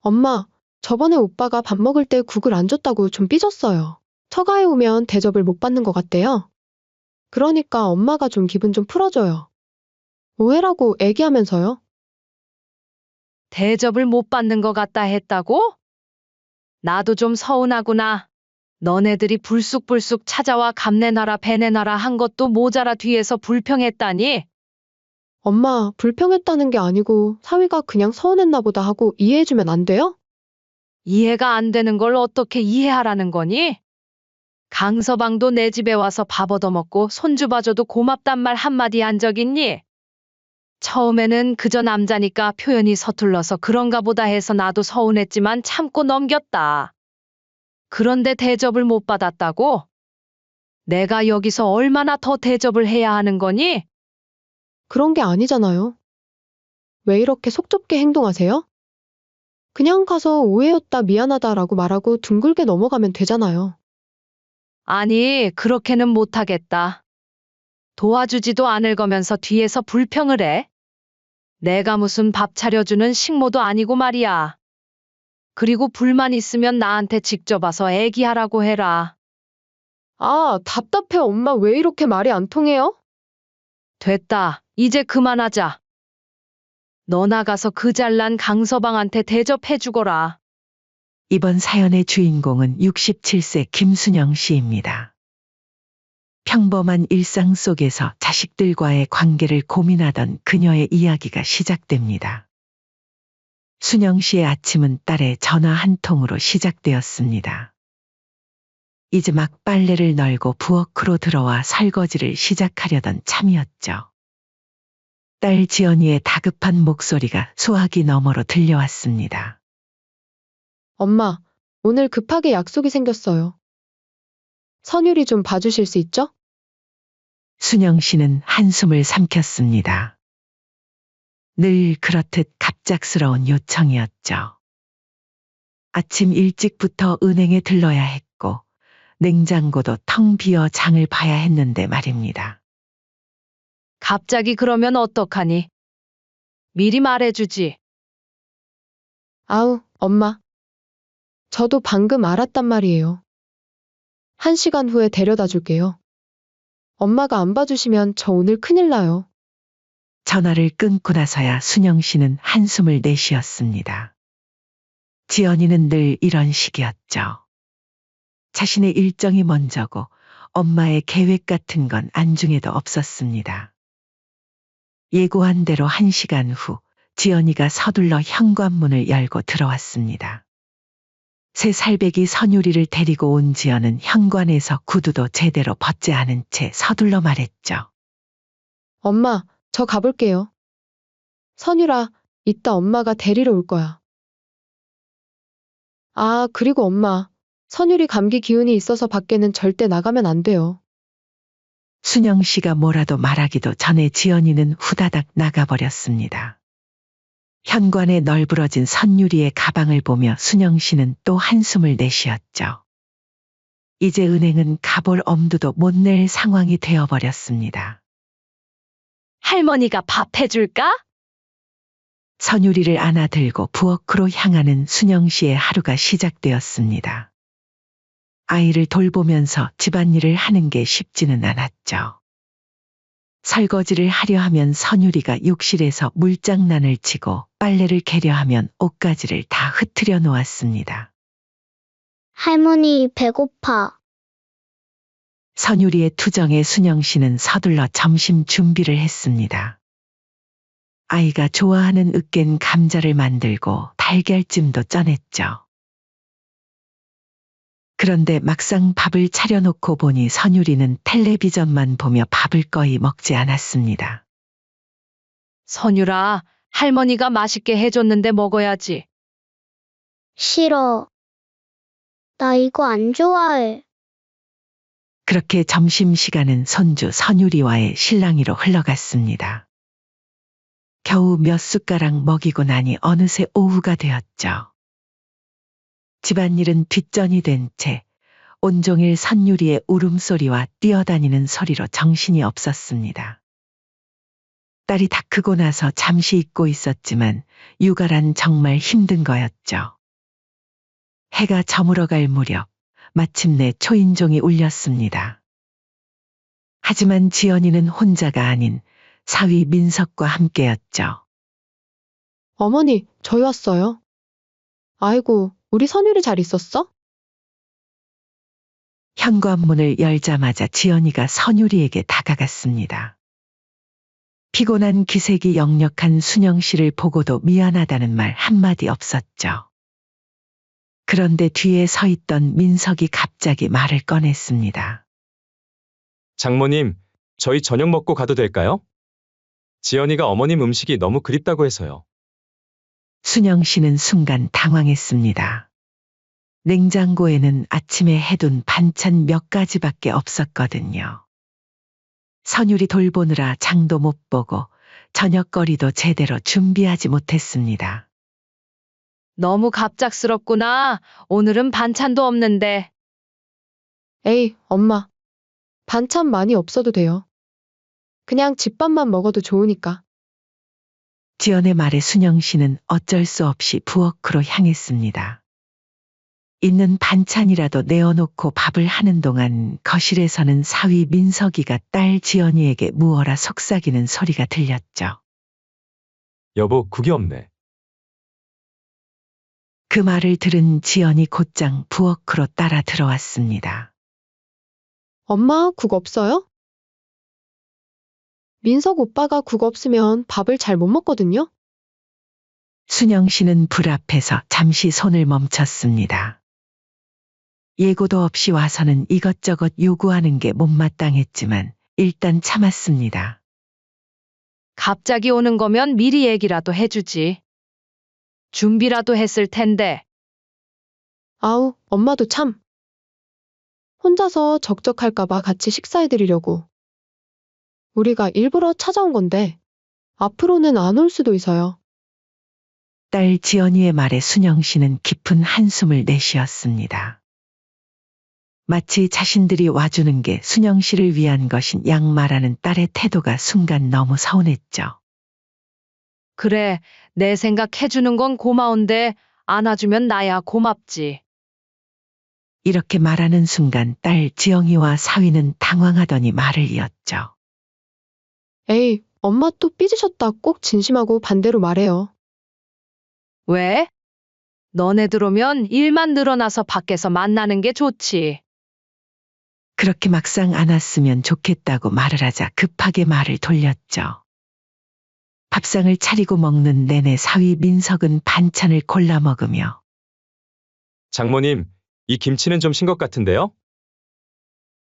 엄마, 저번에 오빠가 밥 먹을 때 국을 안 줬다고 좀 삐졌어요. 처가에 오면 대접을 못 받는 것 같대요. 그러니까 엄마가 좀 기분 좀 풀어줘요. 오해라고 애기하면서요. 대접을 못 받는 것 같다 했다고? 나도 좀 서운하구나. 너네들이 불쑥불쑥 찾아와 감내놔라 배내놔라 한 것도 모자라 뒤에서 불평했다니? 엄마, 불평했다는 게 아니고 사위가 그냥 서운했나 보다 하고 이해해주면 안 돼요? 이해가 안 되는 걸 어떻게 이해하라는 거니? 강서방도 내 집에 와서 밥 얻어먹고 손주 봐줘도 고맙단 말 한마디 한 적 있니? 처음에는 그저 남자니까 표현이 서툴러서 그런가 보다 해서 나도 서운했지만 참고 넘겼다. 그런데 대접을 못 받았다고? 내가 여기서 얼마나 더 대접을 해야 하는 거니? 그런 게 아니잖아요. 왜 이렇게 속 좁게 행동하세요? 그냥 가서 오해였다 미안하다라고 말하고 둥글게 넘어가면 되잖아요. 아니, 그렇게는 못하겠다. 도와주지도 않을 거면서 뒤에서 불평을 해? 내가 무슨 밥 차려주는 식모도 아니고 말이야. 그리고 불만 있으면 나한테 직접 와서 애기하라고 해라. 아, 답답해. 엄마 왜 이렇게 말이 안 통해요? 됐다. 이제 그만하자. 너 나가서 그 잘난 강서방한테 대접해 주거라. 이번 사연의 주인공은 67세 김순영 씨입니다. 평범한 일상 속에서 자식들과의 관계를 고민하던 그녀의 이야기가 시작됩니다. 순영 씨의 아침은 딸의 전화 한 통으로 시작되었습니다. 이제 막 빨래를 널고 부엌으로 들어와 설거지를 시작하려던 참이었죠. 딸 지연이의 다급한 목소리가 소화기 너머로 들려왔습니다. 엄마, 오늘 급하게 약속이 생겼어요. 선율이 좀 봐주실 수 있죠? 순영 씨는 한숨을 삼켰습니다. 늘 그렇듯 갑작스러운 요청이었죠. 아침 일찍부터 은행에 들러야 했고 냉장고도 텅 비어 장을 봐야 했는데 말입니다. 갑자기 그러면 어떡하니? 미리 말해주지. 아우, 엄마. 저도 방금 알았단 말이에요. 1시간 후에 데려다 줄게요. 엄마가 안 봐주시면 저 오늘 큰일 나요. 전화를 끊고 나서야 순영 씨는 한숨을 내쉬었습니다. 지연이는 늘 이런 식이었죠. 자신의 일정이 먼저고 엄마의 계획 같은 건 안중에도 없었습니다. 예고한 대로 1시간 후 지연이가 서둘러 현관문을 열고 들어왔습니다. 새 살배기 선유리를 데리고 온 지연은 현관에서 구두도 제대로 벗지 않은 채 서둘러 말했죠. 엄마, 저 가볼게요. 선율아, 이따 엄마가 데리러 올 거야. 아, 그리고 엄마. 선율이 감기 기운이 있어서 밖에는 절대 나가면 안 돼요. 순영 씨가 뭐라도 말하기도 전에 지연이는 후다닥 나가버렸습니다. 현관에 널브러진 선유리의 가방을 보며 순영 씨는 또 한숨을 내쉬었죠. 이제 은행은 가볼 엄두도 못 낼 상황이 되어버렸습니다. 할머니가 밥 해줄까? 선유리를 안아들고 부엌으로 향하는 순영 씨의 하루가 시작되었습니다. 아이를 돌보면서 집안일을 하는 게 쉽지는 않았죠. 설거지를 하려 하면 선유리가 욕실에서 물장난을 치고 빨래를 개려 하면 옷가지를 다 흐트려 놓았습니다. 할머니, 배고파. 선유리의 투정에 순영 씨는 서둘러 점심 준비를 했습니다. 아이가 좋아하는 으깬 감자를 만들고 달걀찜도 쪄냈죠. 그런데 막상 밥을 차려놓고 보니 선유리는 텔레비전만 보며 밥을 거의 먹지 않았습니다. 선율아, 할머니가 맛있게 해줬는데 먹어야지. 싫어. 나 이거 안 좋아해. 그렇게 점심시간은 손주 선유리와의 실랑이로 흘러갔습니다. 겨우 몇 숟가락 먹이고 나니 어느새 오후가 되었죠. 집안일은 뒷전이 된 채 온종일 선유리의 울음소리와 뛰어다니는 소리로 정신이 없었습니다. 딸이 다 크고 나서 잠시 잊고 있었지만 육아란 정말 힘든 거였죠. 해가 저물어갈 무렵 마침내 초인종이 울렸습니다. 하지만 지연이는 혼자가 아닌 사위 민석과 함께였죠. 어머니, 저희 왔어요. 아이고, 우리 선율이 잘 있었어? 현관문을 열자마자 지연이가 선율이에게 다가갔습니다. 피곤한 기색이 역력한 순영 씨를 보고도 미안하다는 말 한마디 없었죠. 그런데 뒤에 서 있던 민석이 갑자기 말을 꺼냈습니다. 장모님, 저희 저녁 먹고 가도 될까요? 지연이가 어머님 음식이 너무 그립다고 해서요. 순영 씨는 순간 당황했습니다. 냉장고에는 아침에 해둔 반찬 몇 가지밖에 없었거든요. 선율이 돌보느라 장도 못 보고 저녁거리도 제대로 준비하지 못했습니다. 너무 갑작스럽구나. 오늘은 반찬도 없는데. 에이, 엄마. 반찬 많이 없어도 돼요. 그냥 집밥만 먹어도 좋으니까. 지연의 말에 순영 씨는 어쩔 수 없이 부엌으로 향했습니다. 있는 반찬이라도 내어놓고 밥을 하는 동안 거실에서는 사위 민석이가 딸 지연이에게 무어라 속삭이는 소리가 들렸죠. 여보, 국이 없네. 그 말을 들은 지연이 곧장 부엌으로 따라 들어왔습니다. 엄마, 국 없어요? 민석 오빠가 국 없으면 밥을 잘 못 먹거든요? 순영 씨는 불 앞에서 잠시 손을 멈췄습니다. 예고도 없이 와서는 이것저것 요구하는 게 못마땅했지만 일단 참았습니다. 갑자기 오는 거면 미리 얘기라도 해주지. 준비라도 했을 텐데. 아우, 엄마도 참. 혼자서 적적할까봐 같이 식사해드리려고. 우리가 일부러 찾아온 건데, 앞으로는 안 올 수도 있어요. 딸 지연이의 말에 순영 씨는 깊은 한숨을 내쉬었습니다. 마치 자신들이 와주는 게 순영 씨를 위한 것인 양 말하는 딸의 태도가 순간 너무 서운했죠. 그래, 내 생각 해주는 건 고마운데 안아주면 나야 고맙지. 이렇게 말하는 순간 딸 지영이와 사위는 당황하더니 말을 이었죠. 에이, 엄마 또 삐지셨다 꼭 진심하고 반대로 말해요. 왜? 너네들 오면 일만 늘어나서 밖에서 만나는 게 좋지. 그렇게 막상 안았으면 좋겠다고 말을 하자 급하게 말을 돌렸죠. 밥상을 차리고 먹는 내내 사위 민석은 반찬을 골라 먹으며 장모님, 이 김치는 좀 신 것 같은데요?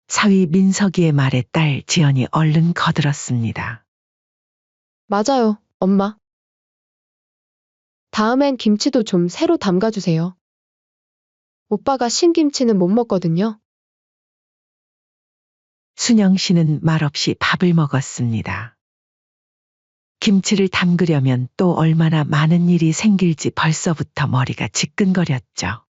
사위 민석이의 말에 딸 지연이 얼른 거들었습니다. 맞아요, 엄마. 다음엔 김치도 좀 새로 담가주세요. 오빠가 신김치는 못 먹거든요. 순영 씨는 말없이 밥을 먹었습니다. 김치를 담그려면 또 얼마나 많은 일이 생길지 벌써부터 머리가 지끈거렸죠.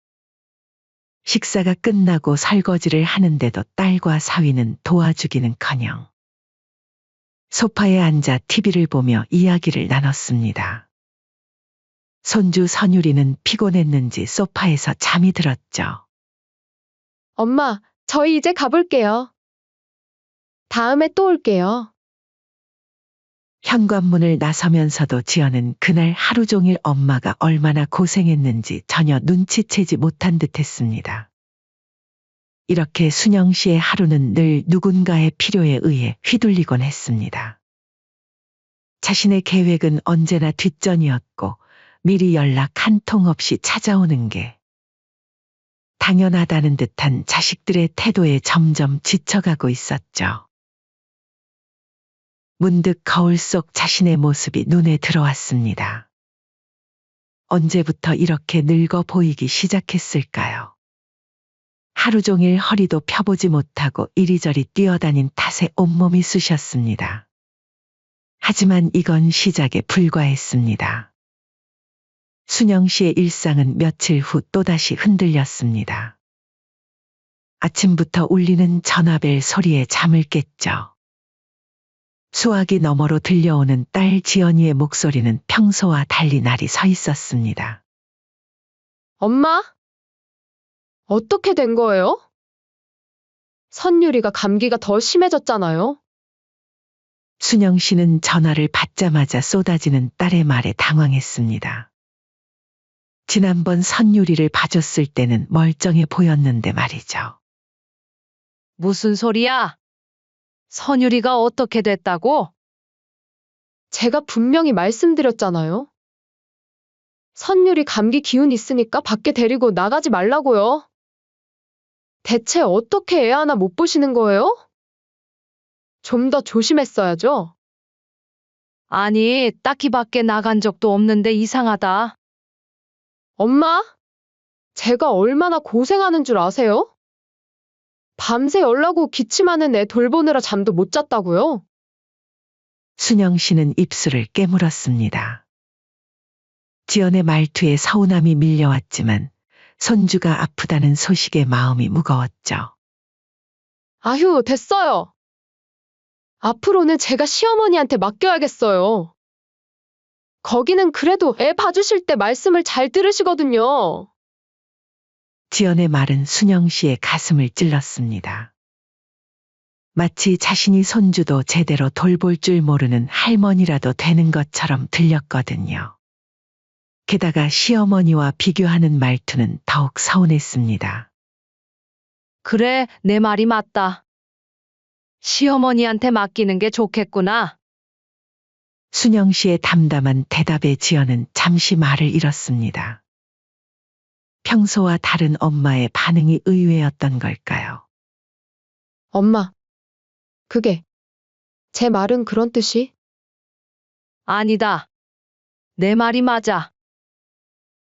식사가 끝나고 설거지를 하는데도 딸과 사위는 도와주기는커녕 소파에 앉아 TV를 보며 이야기를 나눴습니다. 손주 선율이는 피곤했는지 소파에서 잠이 들었죠. 엄마, 저희 이제 가볼게요. 다음에 또 올게요. 현관문을 나서면서도 지연은 그날 하루 종일 엄마가 얼마나 고생했는지 전혀 눈치채지 못한 듯 했습니다. 이렇게 순영 씨의 하루는 늘 누군가의 필요에 의해 휘둘리곤 했습니다. 자신의 계획은 언제나 뒷전이었고 미리 연락 한 통 없이 찾아오는 게 당연하다는 듯한 자식들의 태도에 점점 지쳐가고 있었죠. 문득 거울 속 자신의 모습이 눈에 들어왔습니다. 언제부터 이렇게 늙어 보이기 시작했을까요? 하루 종일 허리도 펴보지 못하고 이리저리 뛰어다닌 탓에 온몸이 쑤셨습니다. 하지만 이건 시작에 불과했습니다. 순영 씨의 일상은 며칠 후 또다시 흔들렸습니다. 아침부터 울리는 전화벨 소리에 잠을 깼죠. 수화기 너머로 들려오는 딸 지연이의 목소리는 평소와 달리 날이 서 있었습니다. 엄마? 어떻게 된 거예요? 선율이가 감기가 더 심해졌잖아요. 순영 씨는 전화를 받자마자 쏟아지는 딸의 말에 당황했습니다. 지난번 선율이를 봐줬을 때는 멀쩡해 보였는데 말이죠. 무슨 소리야? 선율이가 어떻게 됐다고? 제가 분명히 말씀드렸잖아요. 선율이 감기 기운 있으니까 밖에 데리고 나가지 말라고요. 대체 어떻게 애 하나 못 보시는 거예요? 좀 더 조심했어야죠. 아니, 딱히 밖에 나간 적도 없는데 이상하다. 엄마? 제가 얼마나 고생하는 줄 아세요? 밤새 열나고 기침하는 애 돌보느라 잠도 못 잤다고요? 순영 씨는 입술을 깨물었습니다. 지연의 말투에 서운함이 밀려왔지만 손주가 아프다는 소식에 마음이 무거웠죠. 아휴, 됐어요. 앞으로는 제가 시어머니한테 맡겨야겠어요. 거기는 그래도 애 봐주실 때 말씀을 잘 들으시거든요. 지연의 말은 순영 씨의 가슴을 찔렀습니다. 마치 자신이 손주도 제대로 돌볼 줄 모르는 할머니라도 되는 것처럼 들렸거든요. 게다가 시어머니와 비교하는 말투는 더욱 서운했습니다. 그래, 내 말이 맞다. 시어머니한테 맡기는 게 좋겠구나. 순영 씨의 담담한 대답에 지연은 잠시 말을 잃었습니다. 평소와 다른 엄마의 반응이 의외였던 걸까요? 엄마, 그게 제 말은 그런 뜻이? 아니다. 내 말이 맞아.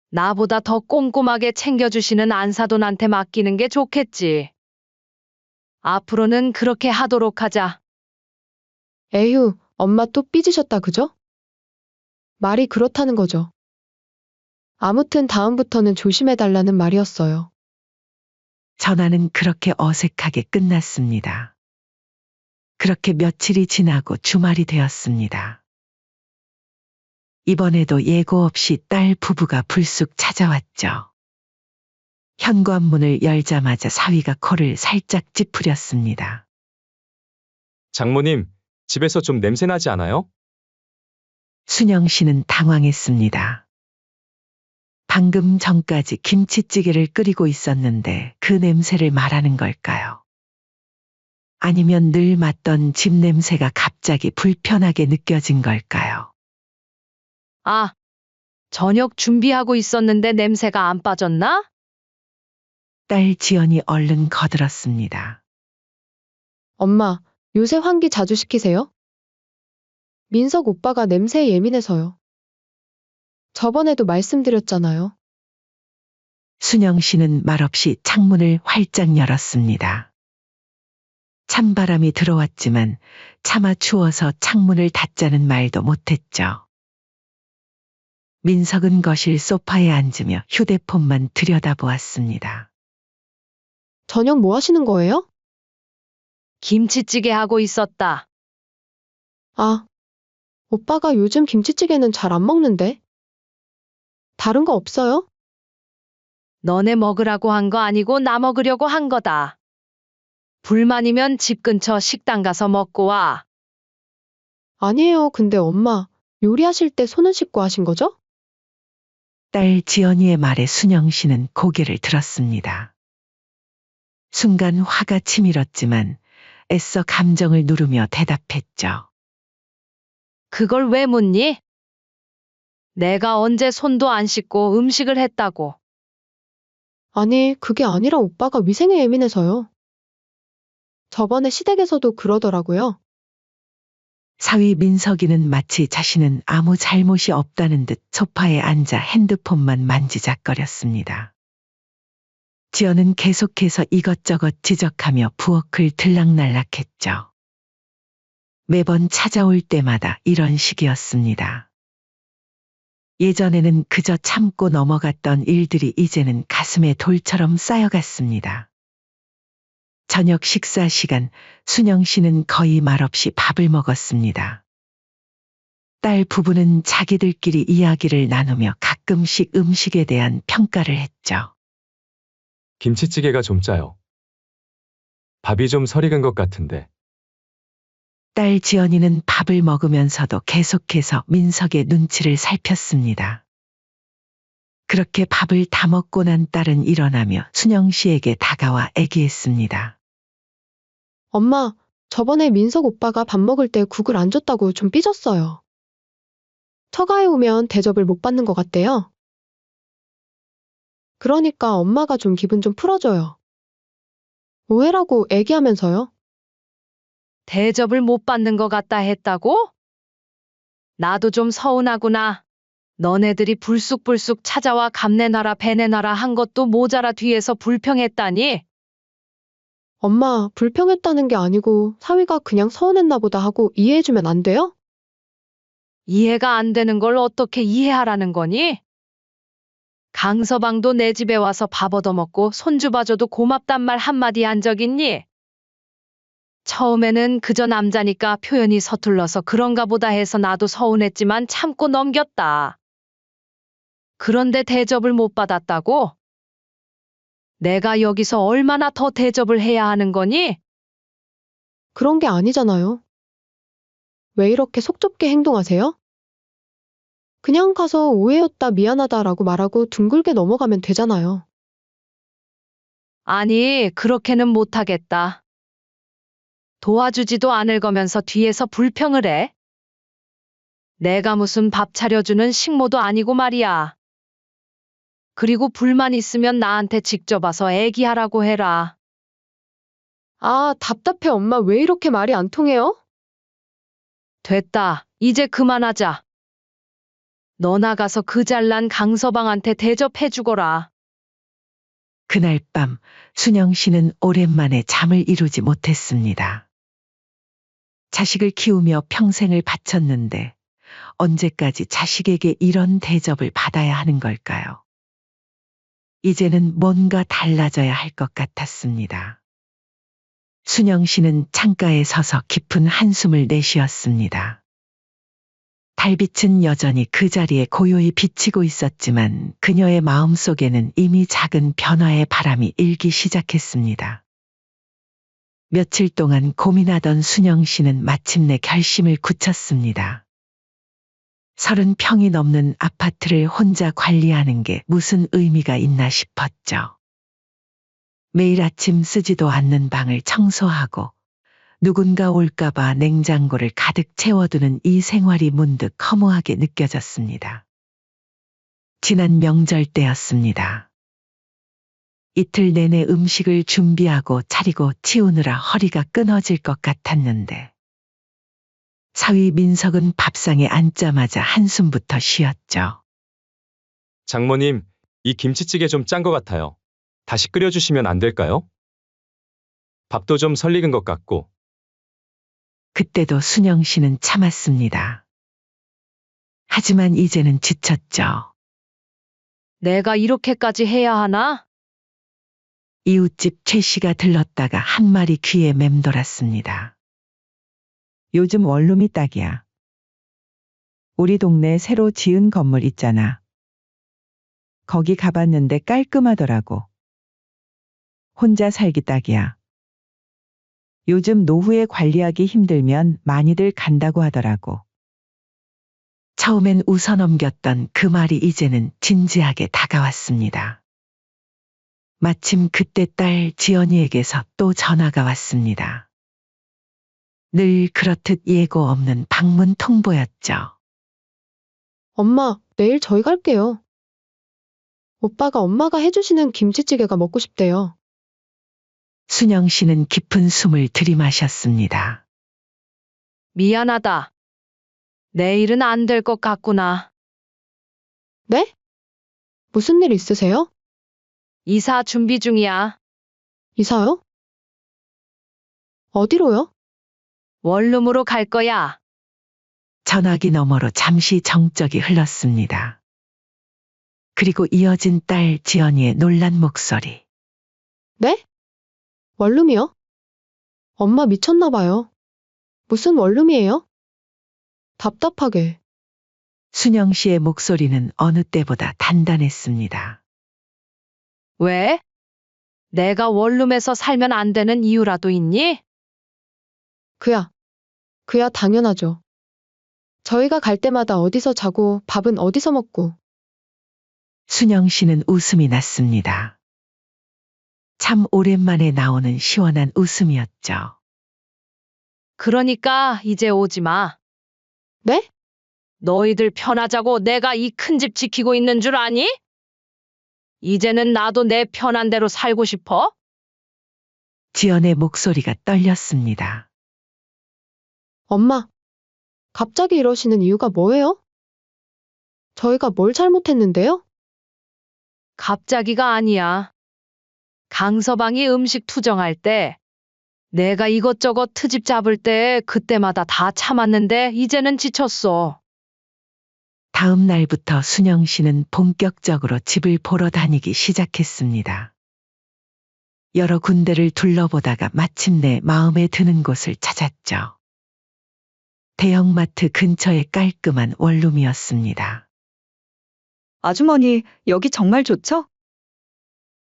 나보다 더 꼼꼼하게 챙겨주시는 안사돈한테 맡기는 게 좋겠지. 앞으로는 그렇게 하도록 하자. 에휴, 엄마 또 삐지셨다, 그죠? 말이 그렇다는 거죠. 아무튼 다음부터는 조심해달라는 말이었어요. 전화는 그렇게 어색하게 끝났습니다. 그렇게 며칠이 지나고 주말이 되었습니다. 이번에도 예고 없이 딸 부부가 불쑥 찾아왔죠. 현관문을 열자마자 사위가 코를 살짝 찌푸렸습니다. 장모님, 집에서 좀 냄새 나지 않아요? 순영 씨는 당황했습니다. 방금 전까지 김치찌개를 끓이고 있었는데 그 냄새를 말하는 걸까요? 아니면 늘 맡던 집 냄새가 갑자기 불편하게 느껴진 걸까요? 아, 저녁 준비하고 있었는데 냄새가 안 빠졌나? 딸 지연이 얼른 거들었습니다. 엄마, 요새 환기 자주 시키세요? 민석 오빠가 냄새에 예민해서요. 저번에도 말씀드렸잖아요. 순영 씨는 말없이 창문을 활짝 열었습니다. 찬바람이 들어왔지만 차마 추워서 창문을 닫자는 말도 못했죠. 민석은 거실 소파에 앉으며 휴대폰만 들여다보았습니다. 저녁 뭐 하시는 거예요? 김치찌개 하고 있었다. 아, 오빠가 요즘 김치찌개는 잘 안 먹는데. 다른 거 없어요? 너네 먹으라고 한 거 아니고 나 먹으려고 한 거다. 불만이면 집 근처 식당 가서 먹고 와. 아니에요. 근데 엄마, 요리하실 때 손은 씻고 하신 거죠? 딸 지연이의 말에 순영 씨는 고개를 들었습니다. 순간 화가 치밀었지만 애써 감정을 누르며 대답했죠. 그걸 왜 묻니? 내가 언제 손도 안 씻고 음식을 했다고. 아니, 그게 아니라 오빠가 위생에 예민해서요. 저번에 시댁에서도 그러더라고요. 사위 민석이는 마치 자신은 아무 잘못이 없다는 듯 소파에 앉아 핸드폰만 만지작거렸습니다. 지연은 계속해서 이것저것 지적하며 부엌을 들락날락했죠. 매번 찾아올 때마다 이런 식이었습니다. 예전에는 그저 참고 넘어갔던 일들이 이제는 가슴에 돌처럼 쌓여갔습니다. 저녁 식사 시간, 순영 씨는 거의 말없이 밥을 먹었습니다. 딸 부부는 자기들끼리 이야기를 나누며 가끔씩 음식에 대한 평가를 했죠. 김치찌개가 좀 짜요. 밥이 좀 설 익은 것 같은데. 딸 지연이는 밥을 먹으면서도 계속해서 민석의 눈치를 살폈습니다. 그렇게 밥을 다 먹고 난 딸은 일어나며 순영 씨에게 다가와 애기했습니다. 엄마, 저번에 민석 오빠가 밥 먹을 때 국을 안 줬다고 좀 삐졌어요. 처가에 오면 대접을 못 받는 것 같대요. 그러니까 엄마가 좀 기분 좀 풀어줘요. 오해라고 애기하면서요. 대접을 못 받는 것 같다 했다고? 나도 좀 서운하구나. 너네들이 불쑥불쑥 찾아와 감 내놔라 배 내놔라 한 것도 모자라 뒤에서 불평했다니? 엄마, 불평했다는 게 아니고 사위가 그냥 서운했나 보다 하고 이해해주면 안 돼요? 이해가 안 되는 걸 어떻게 이해하라는 거니? 강서방도 내 집에 와서 밥 얻어먹고 손주 봐줘도 고맙단 말 한마디 한 적 있니? 처음에는 그저 남자니까 표현이 서툴러서 그런가 보다 해서 나도 서운했지만 참고 넘겼다. 그런데 대접을 못 받았다고? 내가 여기서 얼마나 더 대접을 해야 하는 거니? 그런 게 아니잖아요. 왜 이렇게 속 좁게 행동하세요? 그냥 가서 오해였다 미안하다라고 말하고 둥글게 넘어가면 되잖아요. 아니, 그렇게는 못하겠다. 도와주지도 않을 거면서 뒤에서 불평을 해? 내가 무슨 밥 차려주는 식모도 아니고 말이야. 그리고 불만 있으면 나한테 직접 와서 애기하라고 해라. 아, 답답해 엄마 왜 이렇게 말이 안 통해요? 됐다. 이제 그만하자. 너 나가서 그 잘난 강서방한테 대접해주거라. 그날 밤 순영 씨는 오랜만에 잠을 이루지 못했습니다. 자식을 키우며 평생을 바쳤는데 언제까지 자식에게 이런 대접을 받아야 하는 걸까요? 이제는 뭔가 달라져야 할 것 같았습니다. 순영 씨는 창가에 서서 깊은 한숨을 내쉬었습니다. 달빛은 여전히 그 자리에 고요히 비치고 있었지만 그녀의 마음속에는 이미 작은 변화의 바람이 일기 시작했습니다. 며칠 동안 고민하던 순영 씨는 마침내 결심을 굳혔습니다. 30평이 넘는 아파트를 혼자 관리하는 게 무슨 의미가 있나 싶었죠. 매일 아침 쓰지도 않는 방을 청소하고 누군가 올까봐 냉장고를 가득 채워두는 이 생활이 문득 허무하게 느껴졌습니다. 지난 명절 때였습니다. 이틀 내내 음식을 준비하고 차리고 치우느라 허리가 끊어질 것 같았는데 사위 민석은 밥상에 앉자마자 한숨부터 쉬었죠. 장모님, 이 김치찌개 좀 짠 것 같아요. 다시 끓여주시면 안 될까요? 밥도 좀 설 익은 것 같고. 그때도 순영 씨는 참았습니다. 하지만 이제는 지쳤죠. 내가 이렇게까지 해야 하나? 이웃집 최 씨가 들렀다가 한 말이 귀에 맴돌았습니다. 요즘 원룸이 딱이야. 우리 동네 새로 지은 건물 있잖아. 거기 가봤는데 깔끔하더라고. 혼자 살기 딱이야. 요즘 노후에 관리하기 힘들면 많이들 간다고 하더라고. 처음엔 웃어넘겼던 그 말이 이제는 진지하게 다가왔습니다. 마침 그때 딸 지연이에게서 또 전화가 왔습니다. 늘 그렇듯 예고 없는 방문 통보였죠. 엄마, 내일 저희 갈게요. 오빠가 엄마가 해주시는 김치찌개가 먹고 싶대요. 순영 씨는 깊은 숨을 들이마셨습니다. 미안하다. 내일은 안 될 것 같구나. 네? 무슨 일 있으세요? 이사 준비 중이야. 이사요? 어디로요? 원룸으로 갈 거야. 전화기 너머로 잠시 정적이 흘렀습니다. 그리고 이어진 딸 지연이의 놀란 목소리. 네? 원룸이요? 엄마 미쳤나 봐요. 무슨 원룸이에요? 답답하게. 순영 씨의 목소리는 어느 때보다 단단했습니다. 왜? 내가 원룸에서 살면 안 되는 이유라도 있니? 그야 당연하죠. 저희가 갈 때마다 어디서 자고 밥은 어디서 먹고. 순영 씨는 웃음이 났습니다. 참 오랜만에 나오는 시원한 웃음이었죠. 그러니까 이제 오지 마. 네? 너희들 편하자고 내가 이 큰 집 지키고 있는 줄 아니? 이제는 나도 내 편한 대로 살고 싶어? 지연의 목소리가 떨렸습니다. 엄마, 갑자기 이러시는 이유가 뭐예요? 저희가 뭘 잘못했는데요? 갑자기가 아니야. 강서방이 음식 투정할 때, 내가 이것저것 트집 잡을 때 그때마다 다 참았는데 이제는 지쳤어. 다음 날부터 순영 씨는 본격적으로 집을 보러 다니기 시작했습니다. 여러 군데를 둘러보다가 마침내 마음에 드는 곳을 찾았죠. 대형마트 근처의 깔끔한 원룸이었습니다. 아주머니, 여기 정말 좋죠?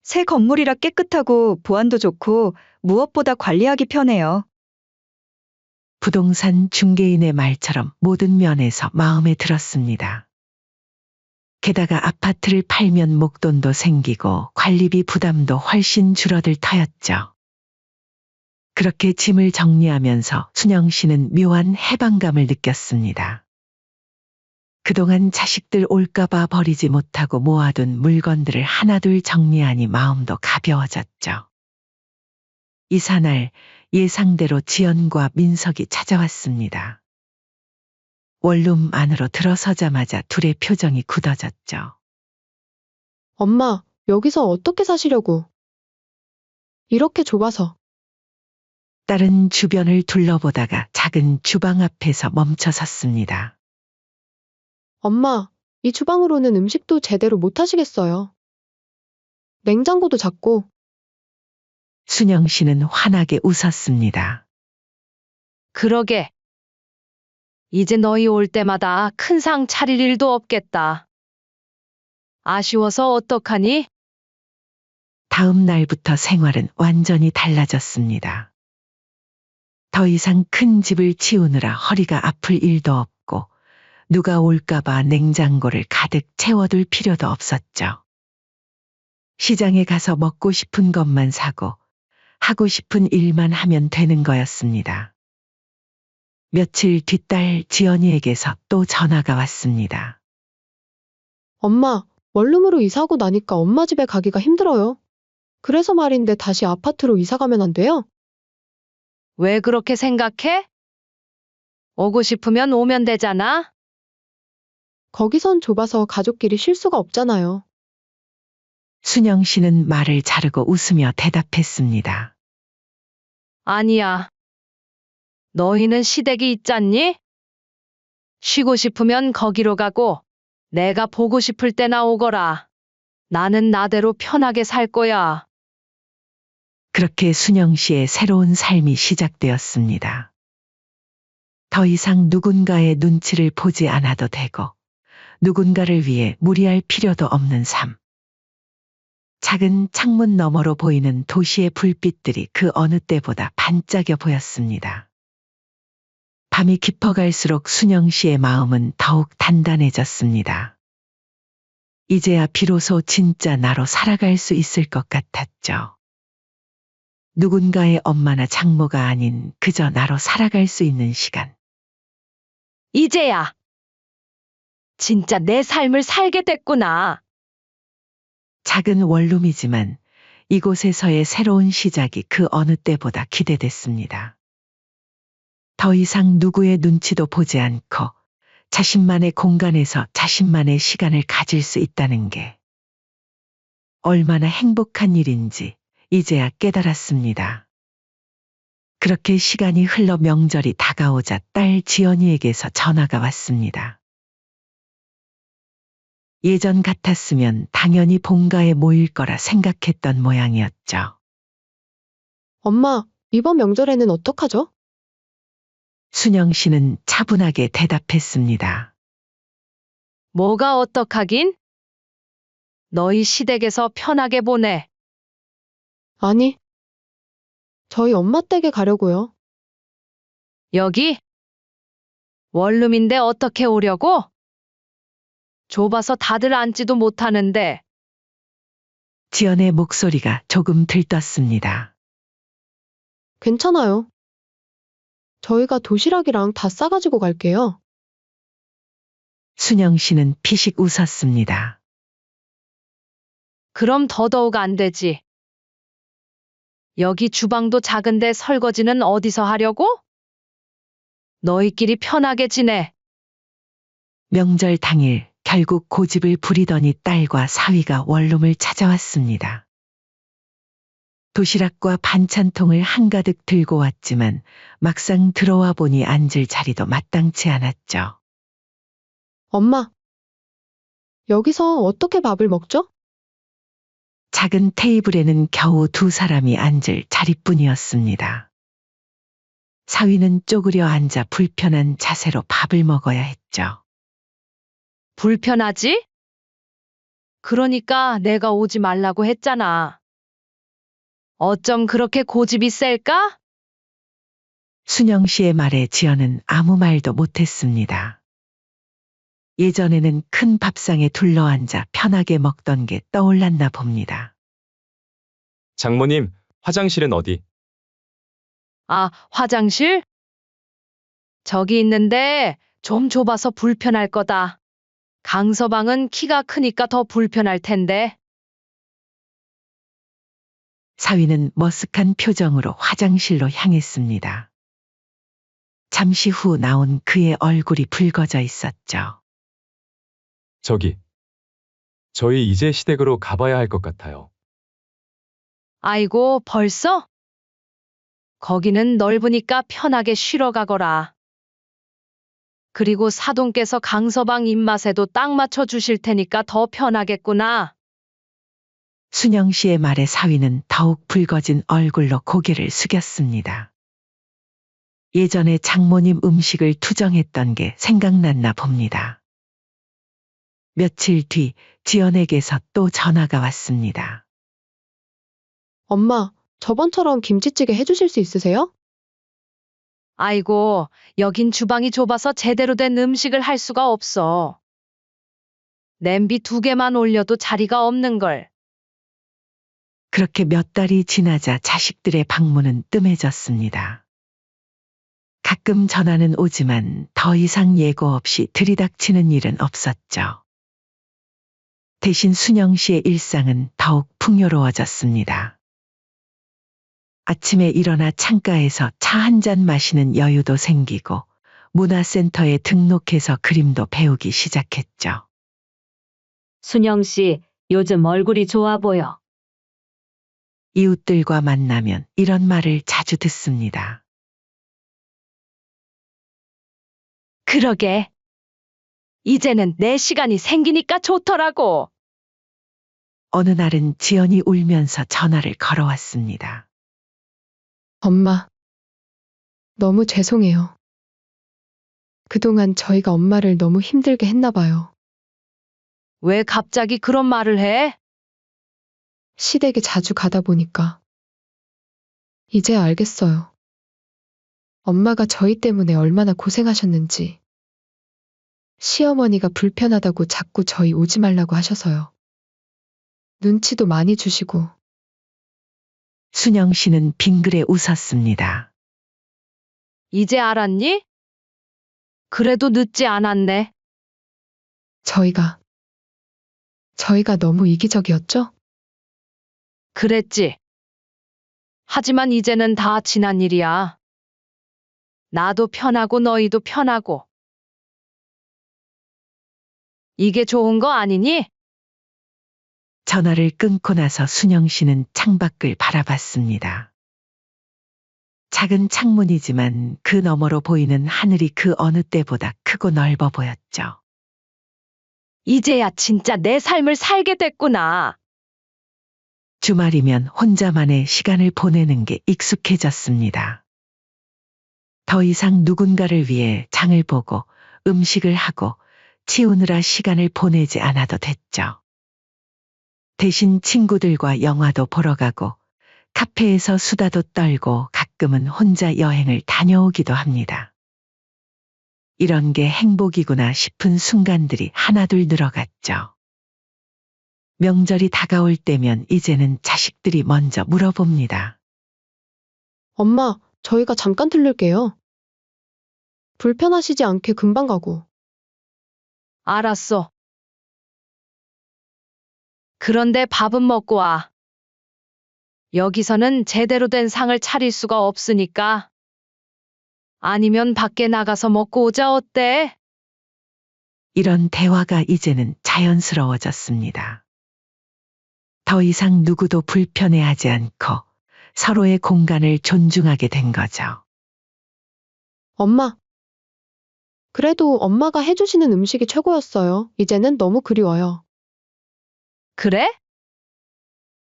새 건물이라 깨끗하고 보안도 좋고 무엇보다 관리하기 편해요. 부동산 중개인의 말처럼 모든 면에서 마음에 들었습니다. 게다가 아파트를 팔면 목돈도 생기고 관리비 부담도 훨씬 줄어들 터였죠. 그렇게 짐을 정리하면서 순영 씨는 묘한 해방감을 느꼈습니다. 그동안 자식들 올까봐 버리지 못하고 모아둔 물건들을 하나둘 정리하니 마음도 가벼워졌죠. 이사날 예상대로 지연과 민석이 찾아왔습니다. 원룸 안으로 들어서자마자 둘의 표정이 굳어졌죠. 엄마, 여기서 어떻게 사시려고? 이렇게 좁아서. 딸은 주변을 둘러보다가 작은 주방 앞에서 멈춰 섰습니다. 엄마, 이 주방으로는 음식도 제대로 못 하시겠어요. 냉장고도 작고. 순영 씨는 환하게 웃었습니다. 그러게. 이제 너희 올 때마다 큰 상 차릴 일도 없겠다. 아쉬워서 어떡하니? 다음 날부터 생활은 완전히 달라졌습니다. 더 이상 큰 집을 치우느라 허리가 아플 일도 없고 누가 올까봐 냉장고를 가득 채워둘 필요도 없었죠. 시장에 가서 먹고 싶은 것만 사고 하고 싶은 일만 하면 되는 거였습니다. 며칠 뒤 딸 지연이에게서 또 전화가 왔습니다. 엄마, 원룸으로 이사하고 나니까 엄마 집에 가기가 힘들어요. 그래서 말인데 다시 아파트로 이사 가면 안 돼요? 왜 그렇게 생각해? 오고 싶으면 오면 되잖아. 거기선 좁아서 가족끼리 쉴 수가 없잖아요. 순영 씨는 말을 자르고 웃으며 대답했습니다. 아니야. 너희는 시댁이 있잖니? 쉬고 싶으면 거기로 가고 내가 보고 싶을 때나 오거라. 나는 나대로 편하게 살 거야. 그렇게 순영 씨의 새로운 삶이 시작되었습니다. 더 이상 누군가의 눈치를 보지 않아도 되고 누군가를 위해 무리할 필요도 없는 삶. 작은 창문 너머로 보이는 도시의 불빛들이 그 어느 때보다 반짝여 보였습니다. 밤이 깊어갈수록 순영 씨의 마음은 더욱 단단해졌습니다. 이제야 비로소 진짜 나로 살아갈 수 있을 것 같았죠. 누군가의 엄마나 장모가 아닌 그저 나로 살아갈 수 있는 시간. 이제야. 진짜 내 삶을 살게 됐구나. 작은 원룸이지만 이곳에서의 새로운 시작이 그 어느 때보다 기대됐습니다. 더 이상 누구의 눈치도 보지 않고 자신만의 공간에서 자신만의 시간을 가질 수 있다는 게 얼마나 행복한 일인지 이제야 깨달았습니다. 그렇게 시간이 흘러 명절이 다가오자 딸 지연이에게서 전화가 왔습니다. 예전 같았으면 당연히 본가에 모일 거라 생각했던 모양이었죠. 엄마, 이번 명절에는 어떡하죠? 순영 씨는 차분하게 대답했습니다. 뭐가 어떡하긴? 너희 시댁에서 편하게 보내. 아니, 저희 엄마 댁에 가려고요. 여기? 원룸인데 어떻게 오려고? 좁아서 다들 앉지도 못하는데. 지연의 목소리가 조금 들떴습니다. 괜찮아요. 저희가 도시락이랑 다 싸가지고 갈게요. 순영 씨는 피식 웃었습니다. 그럼 더더욱 안 되지. 여기 주방도 작은데 설거지는 어디서 하려고? 너희끼리 편하게 지내. 명절 당일 결국 고집을 부리더니 딸과 사위가 원룸을 찾아왔습니다. 도시락과 반찬통을 한가득 들고 왔지만 막상 들어와 보니 앉을 자리도 마땅치 않았죠. 엄마, 여기서 어떻게 밥을 먹죠? 작은 테이블에는 겨우 두 사람이 앉을 자리뿐이었습니다. 사위는 쪼그려 앉아 불편한 자세로 밥을 먹어야 했죠. 불편하지? 그러니까 내가 오지 말라고 했잖아. 어쩜 그렇게 고집이 셀까? 순영 씨의 말에 지연은 아무 말도 못했습니다. 예전에는 큰 밥상에 둘러앉아 편하게 먹던 게 떠올랐나 봅니다. 장모님, 화장실은 어디? 아, 화장실? 저기 있는데 좀 좁아서 불편할 거다. 강서방은 키가 크니까 더 불편할 텐데. 사위는 머쓱한 표정으로 화장실로 향했습니다. 잠시 후 나온 그의 얼굴이 붉어져 있었죠. 저희 이제 시댁으로 가봐야 할 것 같아요. 아이고, 벌써? 거기는 넓으니까 편하게 쉬러 가거라. 그리고 사돈께서 강서방 입맛에도 딱 맞춰 주실 테니까 더 편하겠구나. 순영 씨의 말에 사위는 더욱 붉어진 얼굴로 고개를 숙였습니다. 예전에 장모님 음식을 투정했던 게 생각났나 봅니다. 며칠 뒤 지연에게서 또 전화가 왔습니다. 엄마, 저번처럼 김치찌개 해주실 수 있으세요? 아이고, 여긴 주방이 좁아서 제대로 된 음식을 할 수가 없어. 냄비 2개만 올려도 자리가 없는걸. 그렇게 몇 달이 지나자 자식들의 방문은 뜸해졌습니다. 가끔 전화는 오지만 더 이상 예고 없이 들이닥치는 일은 없었죠. 대신 순영 씨의 일상은 더욱 풍요로워졌습니다. 아침에 일어나 창가에서 차 한 잔 마시는 여유도 생기고 문화센터에 등록해서 그림도 배우기 시작했죠. 순영 씨, 요즘 얼굴이 좋아 보여. 이웃들과 만나면 이런 말을 자주 듣습니다. 그러게. 이제는 내 시간이 생기니까 좋더라고. 어느 날은 지연이 울면서 전화를 걸어왔습니다. 엄마, 너무 죄송해요. 그동안 저희가 엄마를 너무 힘들게 했나 봐요. 왜 갑자기 그런 말을 해? 시댁에 자주 가다 보니까. 이제 알겠어요. 엄마가 저희 때문에 얼마나 고생하셨는지. 시어머니가 불편하다고 자꾸 저희 오지 말라고 하셔서요. 눈치도 많이 주시고. 순영 씨는 빙그레 웃었습니다. 이제 알았니? 그래도 늦지 않았네. 저희가 너무 이기적이었죠? 그랬지. 하지만 이제는 다 지난 일이야. 나도 편하고 너희도 편하고. 이게 좋은 거 아니니? 전화를 끊고 나서 순영 씨는 창밖을 바라봤습니다. 작은 창문이지만 그 너머로 보이는 하늘이 그 어느 때보다 크고 넓어 보였죠. 이제야 진짜 내 삶을 살게 됐구나. 주말이면 혼자만의 시간을 보내는 게 익숙해졌습니다. 더 이상 누군가를 위해 장을 보고 음식을 하고 치우느라 시간을 보내지 않아도 됐죠. 대신 친구들과 영화도 보러 가고 카페에서 수다도 떨고 가끔은 혼자 여행을 다녀오기도 합니다. 이런 게 행복이구나 싶은 순간들이 하나둘 늘어갔죠. 명절이 다가올 때면 이제는 자식들이 먼저 물어봅니다. 엄마, 저희가 잠깐 들를게요. 불편하시지 않게 금방 가고. 알았어. 그런데 밥은 먹고 와. 여기서는 제대로 된 상을 차릴 수가 없으니까. 아니면 밖에 나가서 먹고 오자 어때? 이런 대화가 이제는 자연스러워졌습니다. 더 이상 누구도 불편해하지 않고 서로의 공간을 존중하게 된 거죠. 엄마. 그래도 엄마가 해주시는 음식이 최고였어요. 이제는 너무 그리워요. 그래?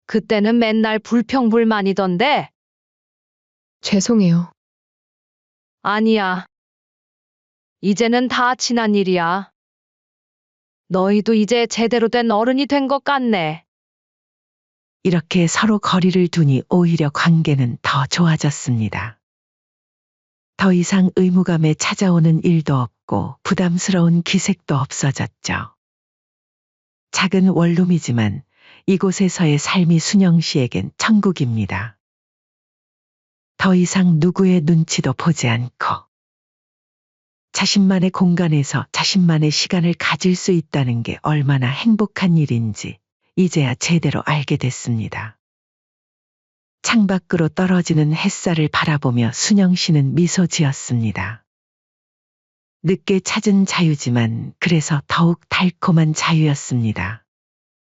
그때는 맨날 불평불만이던데. 죄송해요. 아니야. 이제는 다 지난 일이야. 너희도 이제 제대로 된 어른이 된 것 같네. 이렇게 서로 거리를 두니 오히려 관계는 더 좋아졌습니다. 더 이상 의무감에 찾아오는 일도 없고 부담스러운 기색도 없어졌죠. 작은 원룸이지만 이곳에서의 삶이 순영 씨에겐 천국입니다. 더 이상 누구의 눈치도 보지 않고 자신만의 공간에서 자신만의 시간을 가질 수 있다는 게 얼마나 행복한 일인지 이제야 제대로 알게 됐습니다. 창밖으로 떨어지는 햇살을 바라보며 순영 씨는 미소 지었습니다. 늦게 찾은 자유지만 그래서 더욱 달콤한 자유였습니다.